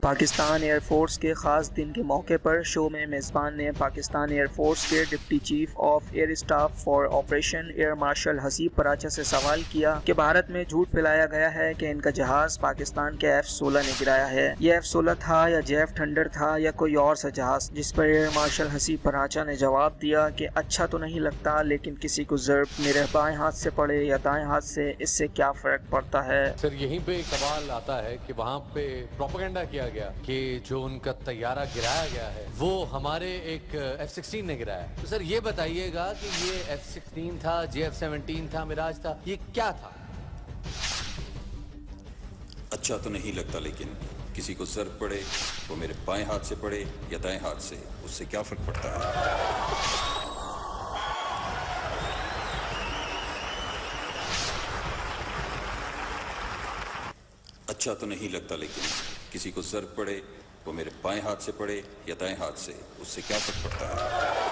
Pakistan air force के ख़ास दिन के मौके पर शो में मेज़बान ने पाकिस्तान एयरफोर्स के deputy chief of air staff for operation air marshal Haseeb Paracha से सवाल किया कि भारत में झूठ फैलाया गया है कि इनका जहाज़ पाकिस्तान के F-16 ने गिराया है। ये F-16 था या जेफ थंडर था या कोई और सा जहाज़, जिस पर एयर मार्शल हसीब पराचा ने जवाब दिया कि अच्छा तो नहीं लगता, लेकिन किसी को ज़र्ब मेरे बाएं हाथ से पड़े या दाएं हाथ से, इससे क्या फ़र्क पड़ता है। सर यहीं पे सवाल आता है कि वहाँ पे प्रोपेगेंडा किया गया कि जो उनका तैयारा गिराया गया है वो हमारे एक F-16 ने गिराया है। तो सर ये बताइएगा कि ये F-16 था, JF-17 था, मिराज था, ये क्या था? अच्छा तो नहीं लगता, लेकिन किसी को ज़र्ब पड़े वो मेरे बाएं हाथ से पड़े या दाएं हाथ से, उससे क्या फर्क पड़ता है। अच्छा तो नहीं लगता, लेकिन किसी को ज़र्ब पड़े वो मेरे बाएं हाथ से पड़े या दाएं हाथ से, उससे क्या फर्क पड़ता है।